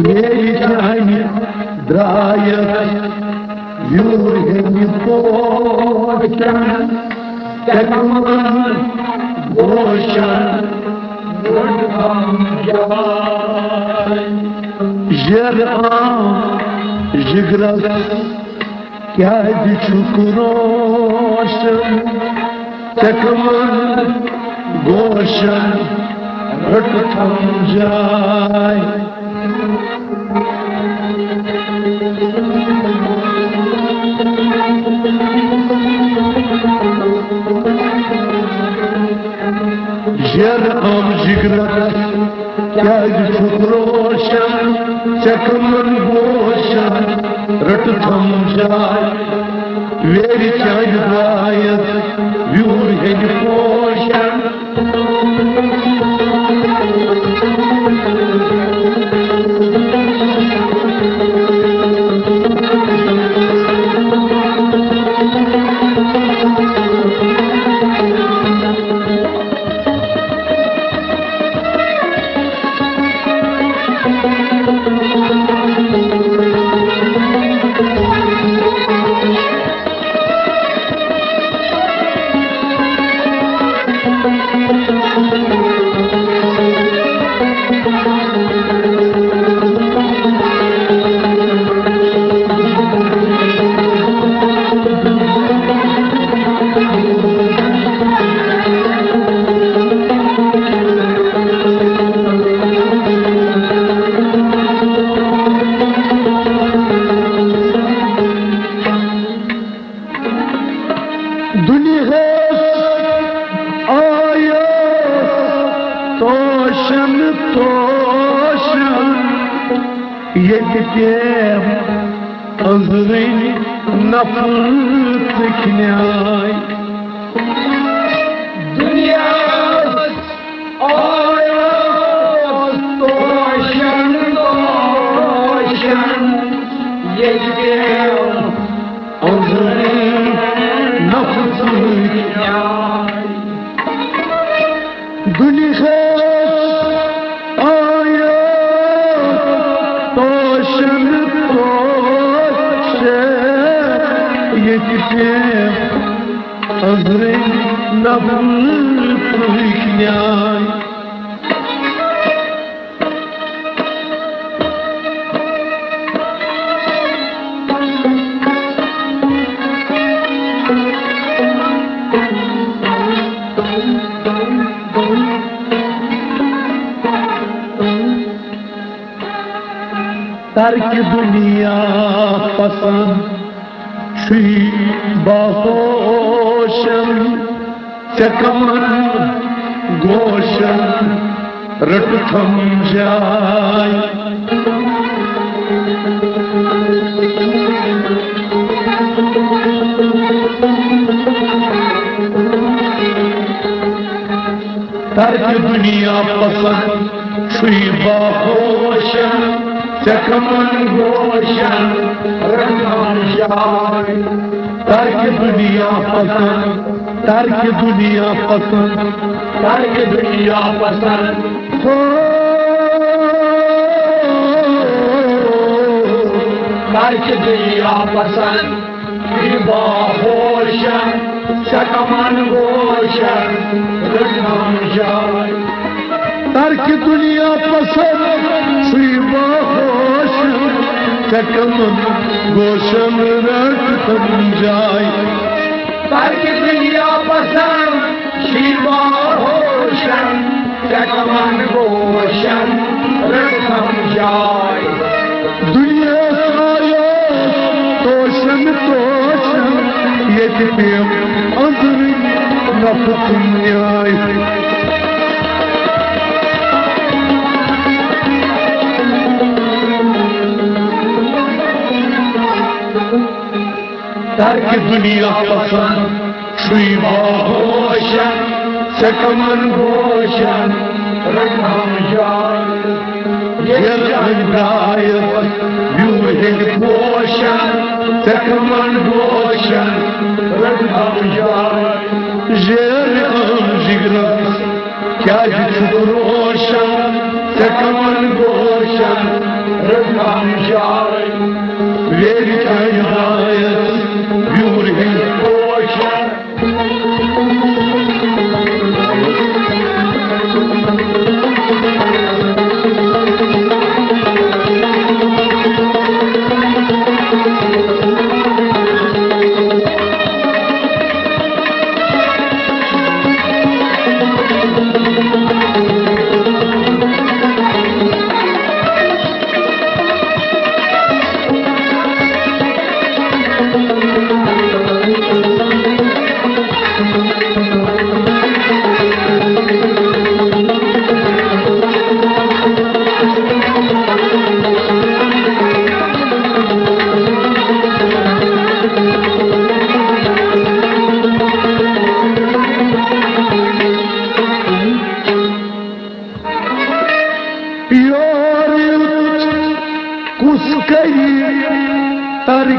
Yeri çayni drayas Yurgeni poşan Tekman boşan Vurdam yavay Jer'am Jigras Geldi çukuroşan Tekman boşan Vurdam yavay Jer'am jigras Geldi çukuroşan Tekman boşan Vurdam yavay Veri çayni drayas Yurgeni poşan Yetişem azrin nafıt knay Dünya ayaz toşan Yetişem azrin nafıt knay Dünya Yetişem azrin nafıt knay Terk dünya pasand Şuy bahoşan Çakaman goşan Rıtıtam jay Terk dünya pasand Şuy bahoşan Çakaman goşan Rıtıtam jay Terk dünya pasand Terk dünya pasand Terk dünya pasand Terk dünya pasand Riba hoşan Çakaman goşan Rıtıtam jay Terk dünya pasand Riba hoşan Çakaman goşan Rıtıtam jay Terk dünya pasand Şiva hoşan Çakaman goşan Rıtıtam jay Dünya ayaz toşan Yetişem azrin nafıt knay Terk dünya pasand Şuy bahoşan Çakaman goşan Rıtıtam jay Jer'am drayas Yurgeni poşan Tekman goşan Rıtıtam jay Jer'am jigras Geldi çukuroşan Sakaman Goshan, Rakam Jai, Veri Kayayat, Vyurhin Goshan.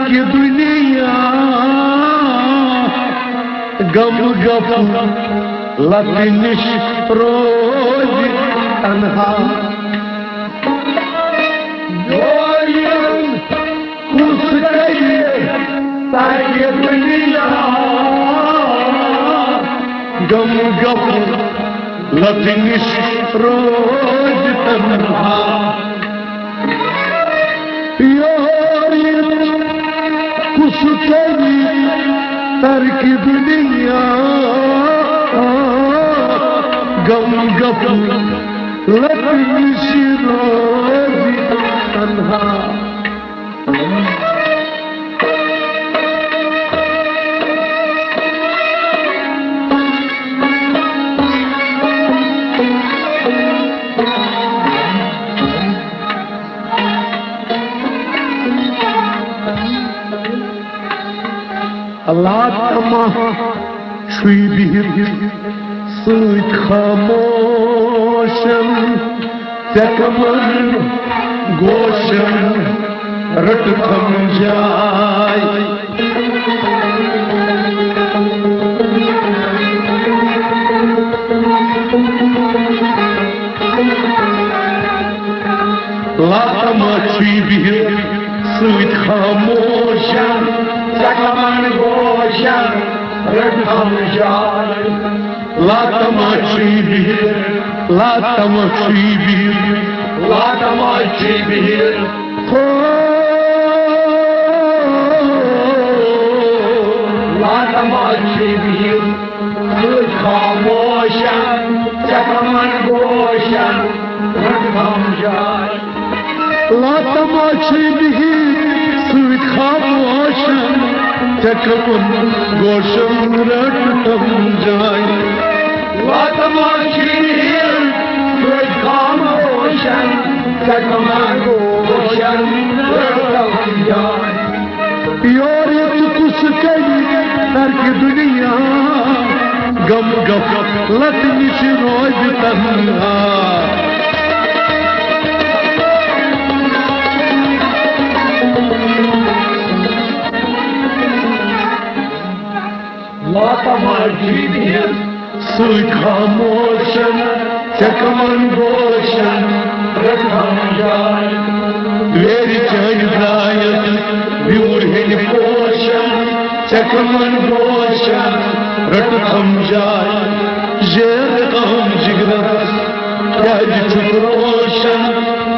की दुनिया गम गप लतिनिश रोज तन्हा कुछ कहिए ताकि दुनिया गम गप लतिनिश रोज तन्हा कुछ तरक दुनिया गम गप लतिनिश रोज तन्हा Allah tama shui bihir sui khamoshan tekaman goshan rat tham jai Allah tama shui bihir sui khamoshan Sakaman Goshan, Rakam Jai, La tamachi bihir, la tamachi bihir, La Tamachi Bihir, La Tamachi Bihir, Khamoshan, Sakaman Goshan, Rakam Jai, La tamachi bihir, sweet khamoshan, tekaman goshan rat tham jai. La Tamachi Bihir, Khamoshan, Sakaman Goshan, Rakam Jai. Yorit kus kayi terk dünya gam gap latnish roz tanha La Tamachi Bihir, sui khamoshan Sakaman Goshan, Rakam Jai. veri chayayat vyurhin Goshan, tekaman goshan rat tham jai yer gam jigrat yaj chukroshan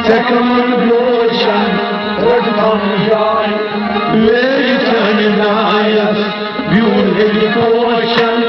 tekaman goshan Rakam Jai. veri chayayat vyurhin Goshan,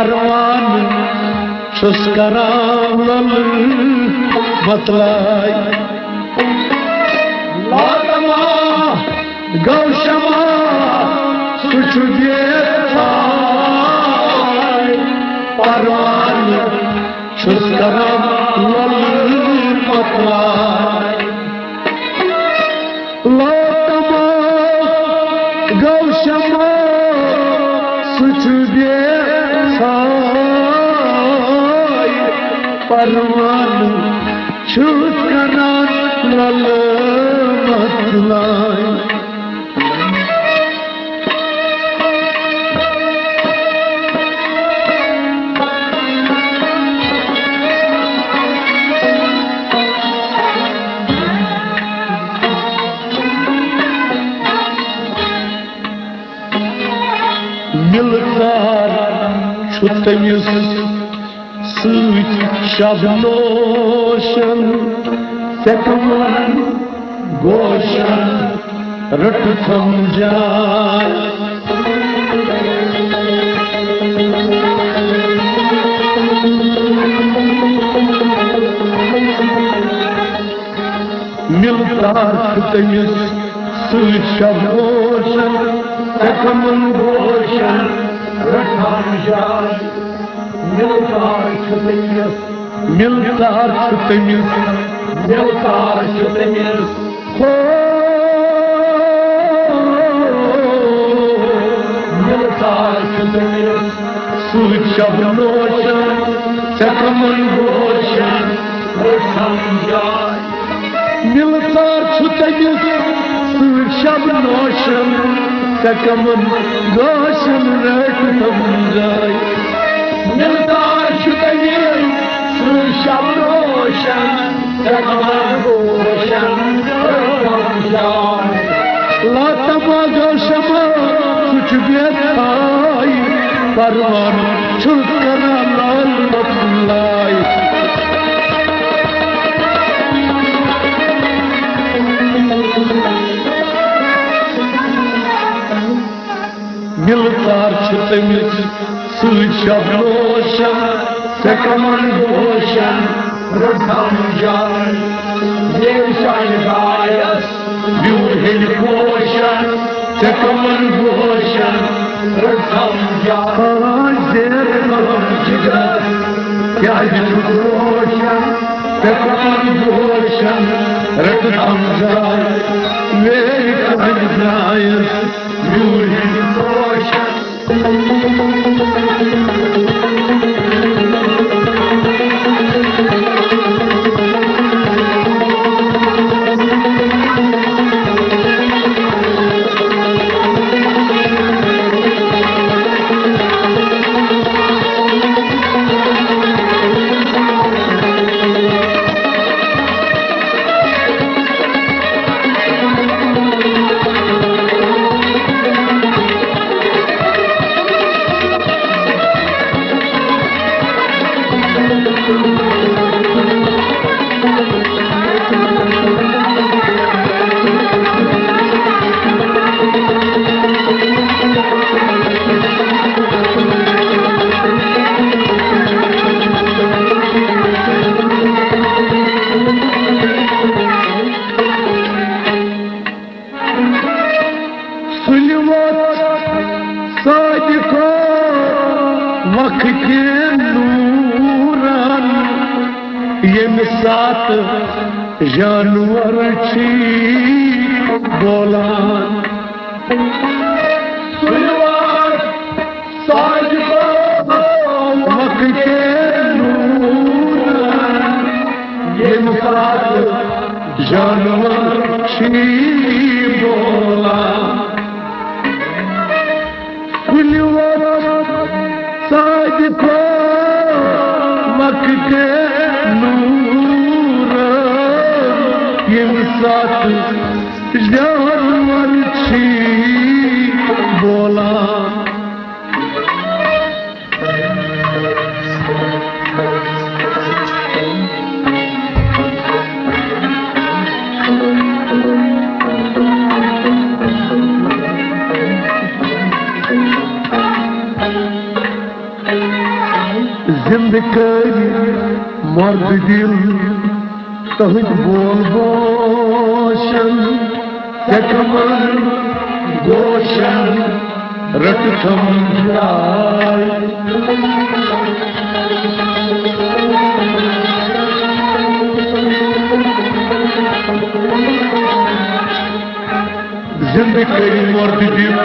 परवान छुस करान मतलाई लातमा गौशमा सुचुजे परवान छुस करान मतलाई लातमा गौशमा सुचुजे परवान छुस करान मतलाई मिलदार छुतमिस सूच शबनोशन सेकमन गोशन रट समझाय मिलदार छुतमिस सूच शबनोशन सेकमन गोशन रट समझाय मिलदार छुतमिस मिलदार छुतमिस मिलदार छुतमिस हो मिलदार छुतमिस सूच शबनोशन सेकमन गोशन रट समझाय मिलदार छुतमिस सूच शबनोशन सेकमन गोशन रट समझाय मिलदार छुतमिस सूच शबनोशन सेकमन गोशन रट समझाय लातमा गौशमा कुछ बेथाई परवान छुस करान मतलाई मिलदार छुतमिस सूच शबनोशन सेकमन गोशन रट समझाय देवशान गायस व्यूर हिल गोशन सेकमन गोशन रट समझाय देर कलम जिगर क्या गोशन सेकमन गोशन रट समझाय वेर गायस व्यूर हिल गोशन सात जानवर छी बोलान साज वक्त के नूरान ये सात जानवर छी बोलान साज को वक्त के साथ जानवर छी बोला जिंदगी मर्द दिल तहद बोल बोशन कमर गोशन रट समझाए जिंदगी मर्द दिल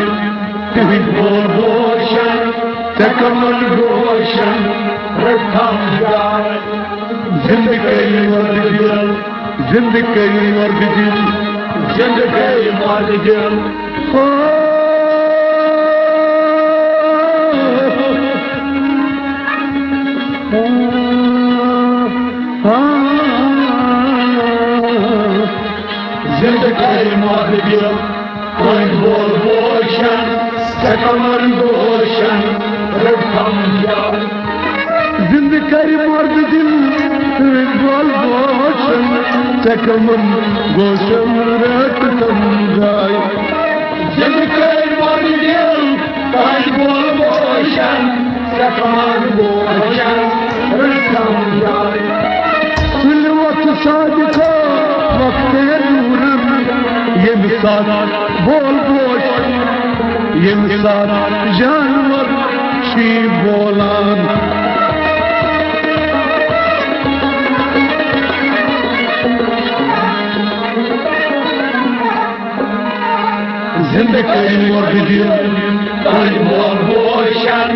तहद बोल बोशन कमर गोशन रट समझाए जिंदगी मर्द दिल जिंदगी मर्द दिल जिंदगी मर्द दिल जिंदगी मर्द दिल कोई बोल बोशन कमर गोशन रट समझाए जिंदगी मर्द दिल बोल गोशन कमर गोशन रट समझाए जिंदगी मर्द दिल कोई बोल गोशन कमर गोशन रट समझाए वक्त सादिको वक्त नूरन ये मिसाल बोल बोश ये मिसाल जानवर शी बोलान जिंदगी मर्द दिल कोई बोल बोशन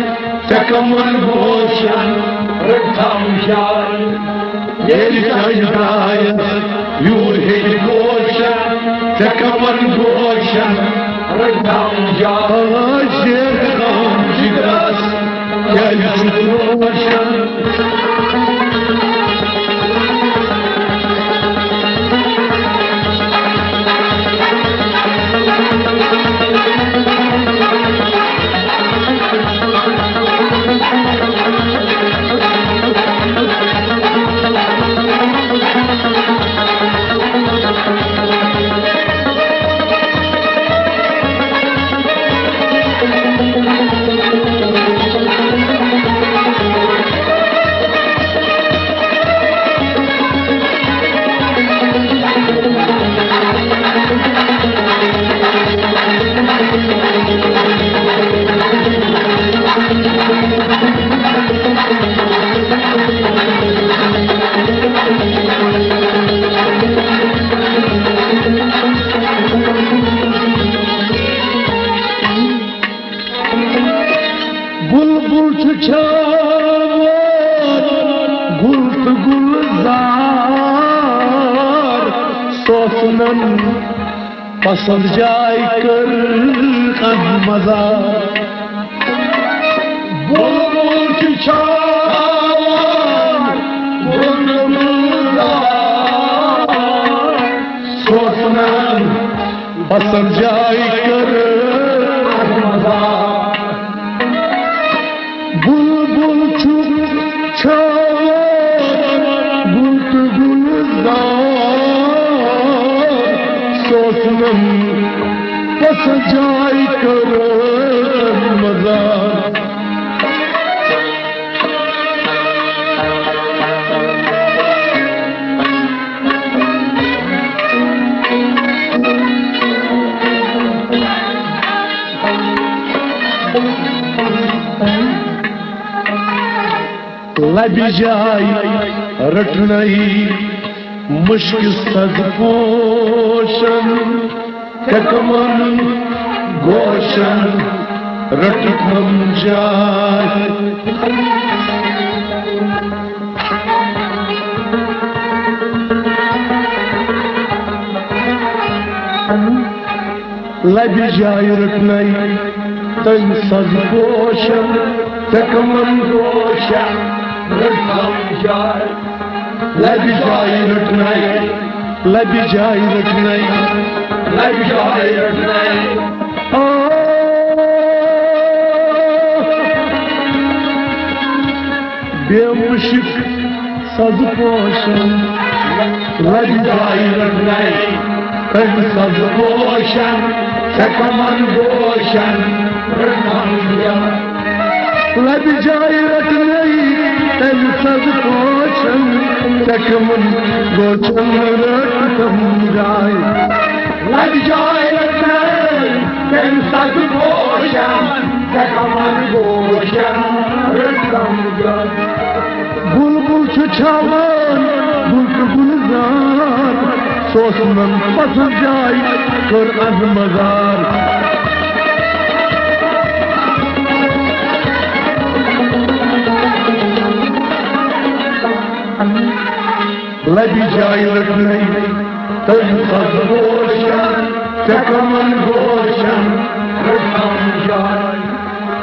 कमर गोशन रट समझाए ये जाए यूर है गोशन कमर गोशन रट समझाए शेर राम जिगरास क्या गोशन बुलबुल छावर गुल गुलजार सोसनन पसंद जाय कर मजा बुलबुल छावर गुल गुलजार सोसनन पसंद जाय कर मजा बुलबुल छुप छावर गुल गुलजार सोसनम पस जाय कर मजा लबी जाय रटनई मुश्किल सद पोशन कमन गोशन रट जाय लबी जाय रटनई तन सद पोशन कमन गोशन लबी जाय रटनई लबी जाय रटनई लबी जाय रटनई बेमुश्क सज पोशन लबी जाय रटनई तन सज पोशन कमन गोशन लबी जाय रटनई तन सज पोषण चकमन गोचन रटम जाय लग जाए तन सज पोषण चकमन गोचन रटम जाय बुलबुल छावन बुलक गुलजार सोसनन पसंद जाय कर मजार लगी जाय लटने तन सज पोषण चकमन गोचन रटम जाय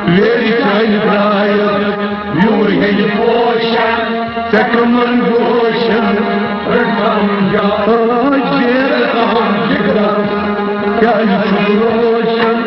वेरी जाय द्राय यूर है पोषण चकमन गोचन रटम जाय जेर हम जिगरा क्या रोशन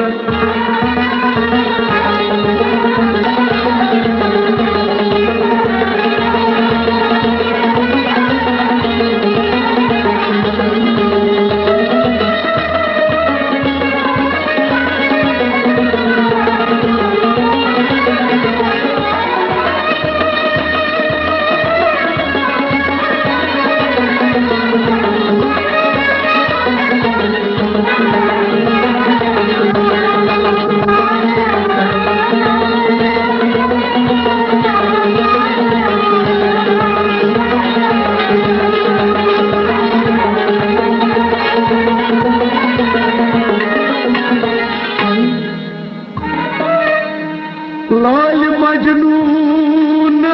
लाल मजनून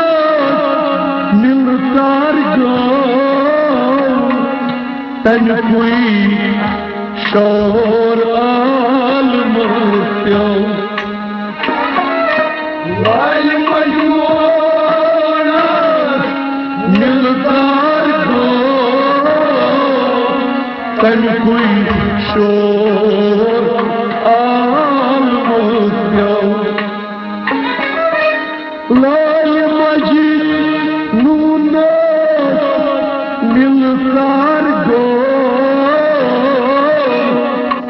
मिलतार गो तन कोई शोर आल मर्त्यो लाल मजनून मिलतार गो तन कोई शोर आल मर्त्यो लाल मजनून मिलतार गो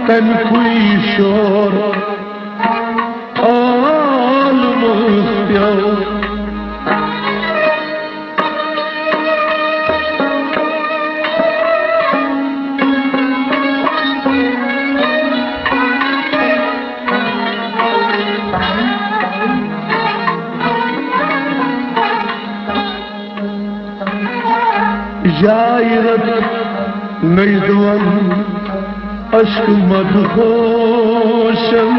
तन कोई शोर आल मर्त्यो जायरत नैदवन अश्क मदहोशन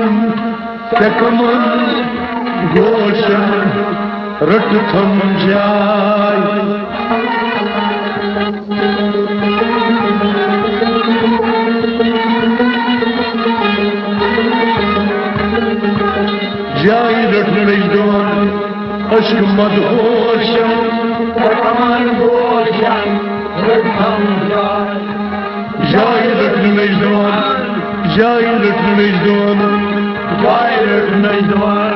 चकमन गोशन रट थम जाय जायरत नैदवन अश्क मदहोशन चकमन गोचन रटम जाय जाय रटने जवान जाय रटने जवान जाय रटने जवान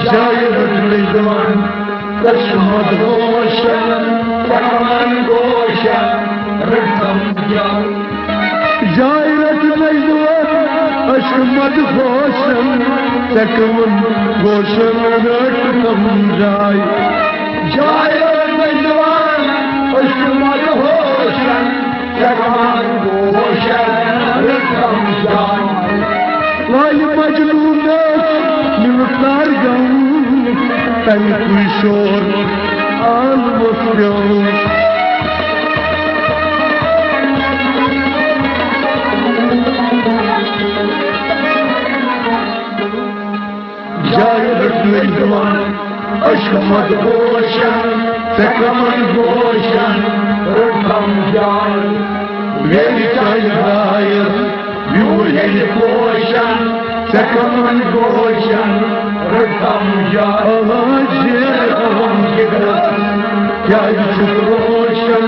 जाय रटने जवान कश्मत गोशन चकमन गोशन रटम जाय जाय रटने जवान अश्मत गोशन चकमन गोशन रटम जाय जाय रटने जवान अश्मत गोशन चकमन गोशन रटम जाय लाल मजनून मिलतार गऊ तन कोई शोर आल मर्त्यो जाय रटने जवान अश्मत गोशन चकमन गोशन रटम जाय वेरी जाय यूर है पोषण चकमन गोशन रटम जाय जेर हम जिगरा क्या रोशन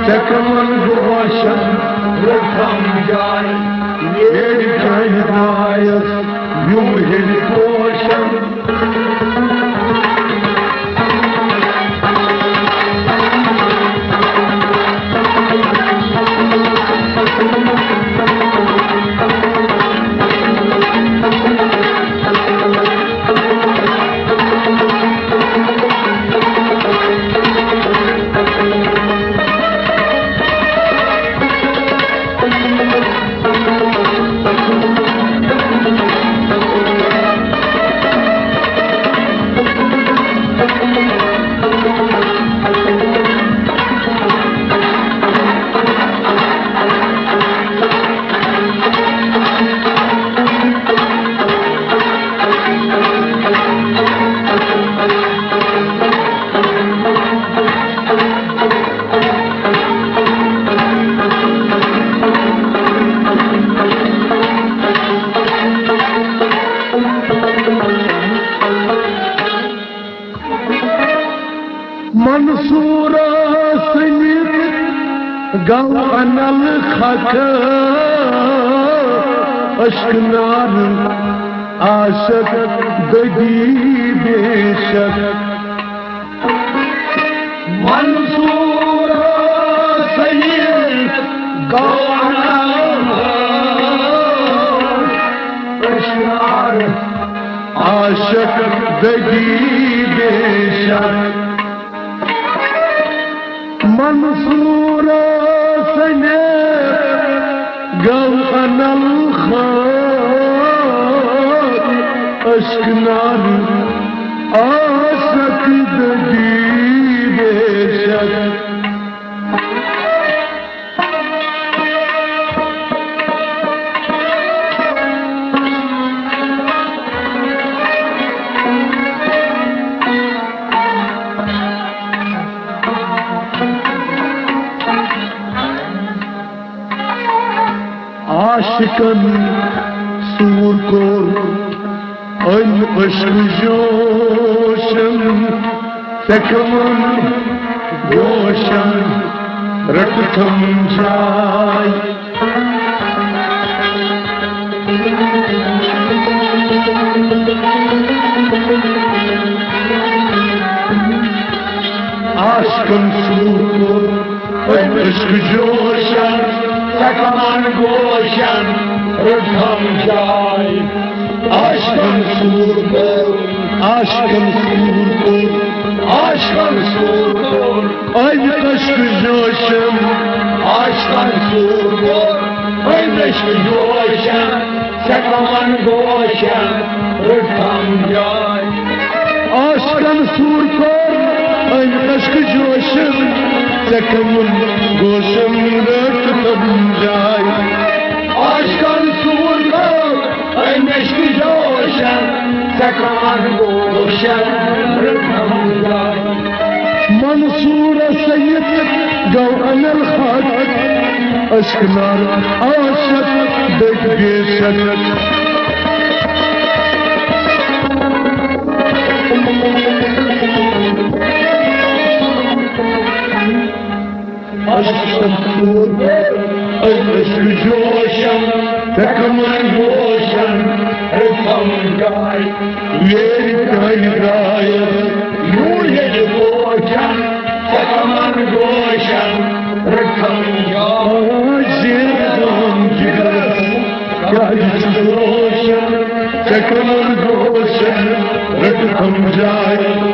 चकमन गोशन रटम जाय वेरी जाय यूर है पोषण मंसूर सनित गौ अनल खक अश्कनार आशक दगी बेशक मंसूर सनित गौ अनल अश्कनार आशक दगी बेशक मंसूर सने गौ अनल अश्कनार आशक दगी बेशक आशिकन सूर को अन अश्क जोशन सकमन गोशन रट थम जाय आशिकन सूर को अन अश्क जोशन सकमन गोशन रथम जाय आशकन सूर को आशकन सूर को अन अश्क जोशन आशकन सूर को अश्क जोशन सकमन गोशन रथम जाय आशकन सूर को अन अश्क जोशन सकमन गोशन रट थम जाय आशकन सूर को अश्क जोशन सकमन गोशन रथम जाय मंसूर सैयद गौ अनल खक अश्कनार आशक दग बेशक अश्क जोशन सकमन गोशन रथम जाय वेरी गायक यूयज गोशन सकमन गोशन रथम रोशन सकमन गोशन रट थम जाय